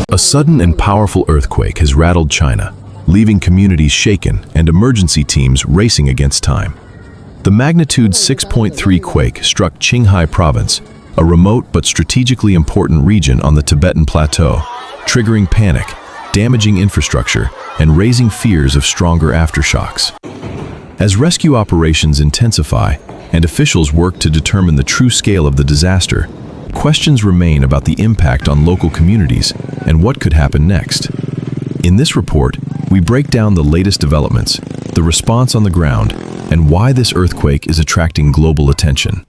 A sudden and powerful earthquake has rattled China, leaving communities shaken and emergency teams racing against time. The magnitude 6.3 quake struck Qinghai province, a remote but strategically important region on the Tibetan Plateau, triggering panic, damaging infrastructure, and raising fears of stronger aftershocks. As rescue operations intensify and officials work to determine the true scale of the disaster, questions remain about the impact on local communities and what could happen next. In this report, we break down the latest developments, the response on the ground, and why this earthquake is attracting global attention.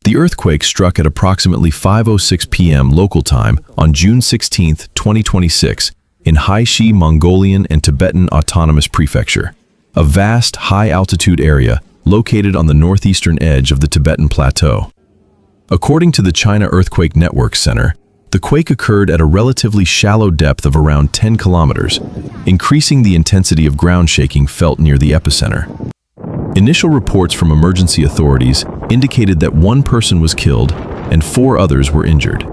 The earthquake struck at approximately 5:06 p.m. local time on June 16, 2026, in Haixi, Mongolian and Tibetan Autonomous Prefecture, a vast, high-altitude area located on the northeastern edge of the Tibetan Plateau. According to the China Earthquake Network Center, the quake occurred at a relatively shallow depth of around 10 kilometers, increasing the intensity of ground shaking felt near the epicenter. Initial reports from emergency authorities indicated that one person was killed and 4 others were injured.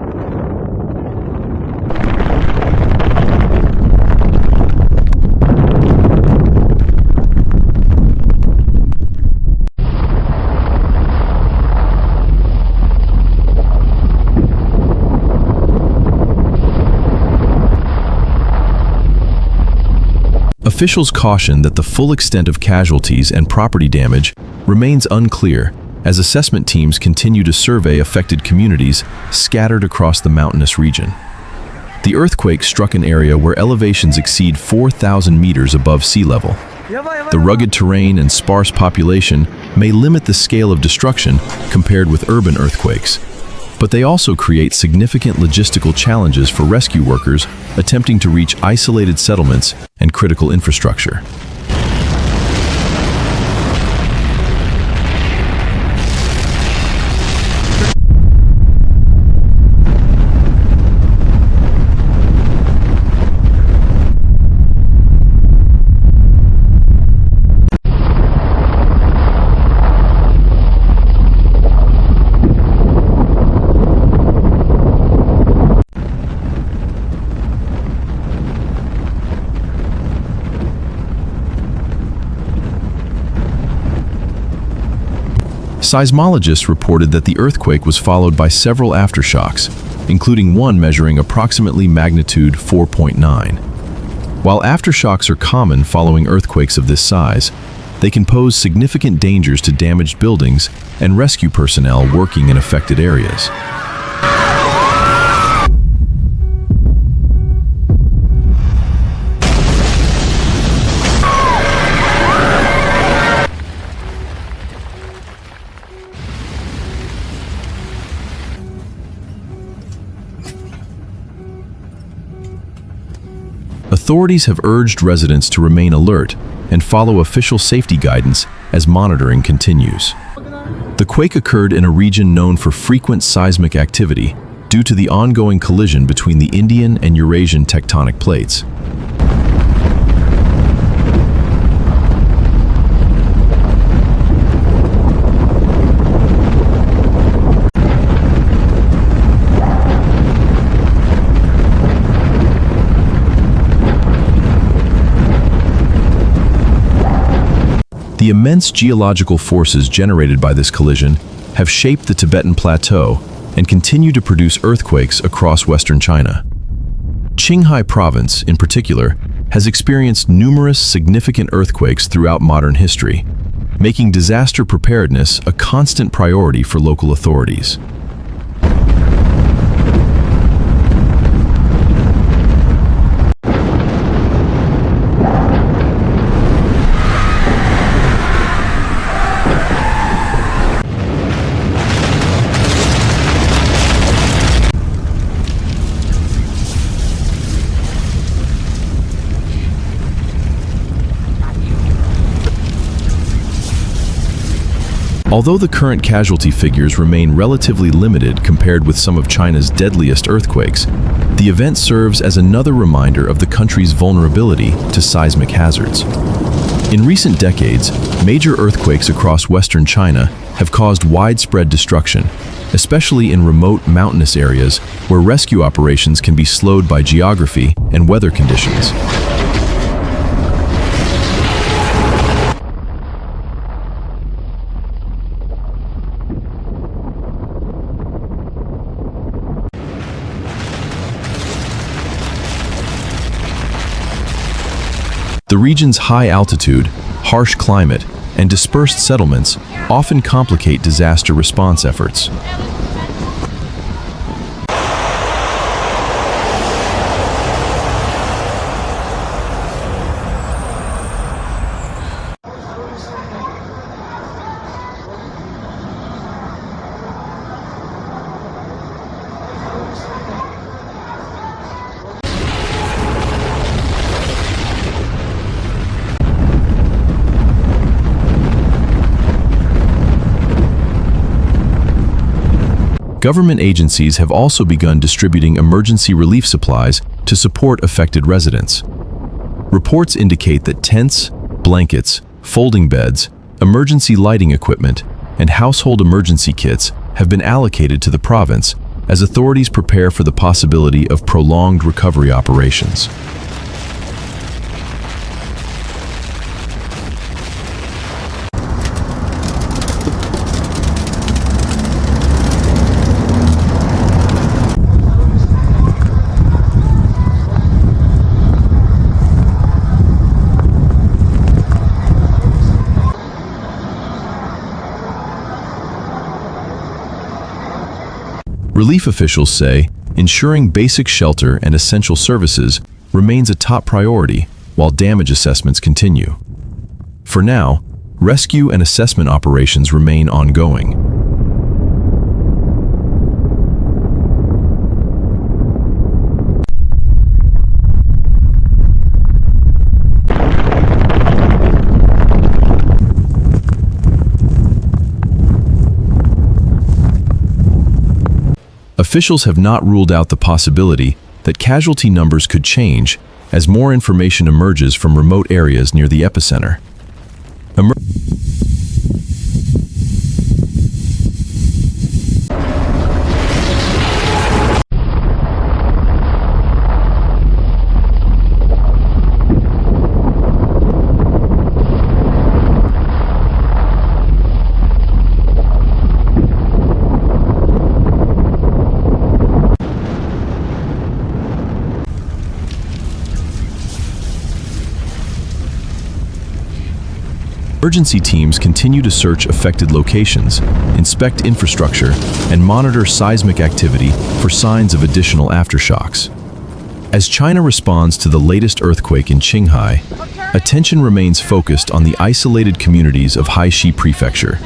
Officials caution that the full extent of casualties and property damage remains unclear as assessment teams continue to survey affected communities scattered across the mountainous region. The earthquake struck an area where elevations exceed 4,000 meters above sea level. The rugged terrain and sparse population may limit the scale of destruction compared with urban earthquakes, but they also create significant logistical challenges for rescue workers attempting to reach isolated settlements and critical infrastructure. Seismologists reported that the earthquake was followed by several aftershocks, including one measuring approximately magnitude 4.9. While aftershocks are common following earthquakes of this size, they can pose significant dangers to damaged buildings and rescue personnel working in affected areas. Authorities have urged residents to remain alert and follow official safety guidance as monitoring continues. The quake occurred in a region known for frequent seismic activity due to the ongoing collision between the Indian and Eurasian tectonic plates. The immense geological forces generated by this collision have shaped the Tibetan Plateau and continue to produce earthquakes across western China. Qinghai province, in particular, has experienced numerous significant earthquakes throughout modern history, making disaster preparedness a constant priority for local authorities. Although the current casualty figures remain relatively limited compared with some of China's deadliest earthquakes, the event serves as another reminder of the country's vulnerability to seismic hazards. In recent decades, major earthquakes across western China have caused widespread destruction, especially in remote mountainous areas where rescue operations can be slowed by geography and weather conditions. The region's high altitude, harsh climate, and dispersed settlements often complicate disaster response efforts. Government agencies have also begun distributing emergency relief supplies to support affected residents. Reports indicate that tents, blankets, folding beds, emergency lighting equipment, and household emergency kits have been allocated to the province as authorities prepare for the possibility of prolonged recovery operations. Relief officials say ensuring basic shelter and essential services remains a top priority while damage assessments continue. For now, rescue and assessment operations remain ongoing. Officials have not ruled out the possibility that casualty numbers could change as more information emerges from remote areas near the epicenter. Emergency teams continue to search affected locations, inspect infrastructure, and monitor seismic activity for signs of additional aftershocks. As China responds to the latest earthquake in Qinghai, attention remains focused on the isolated communities of Haixi Prefecture,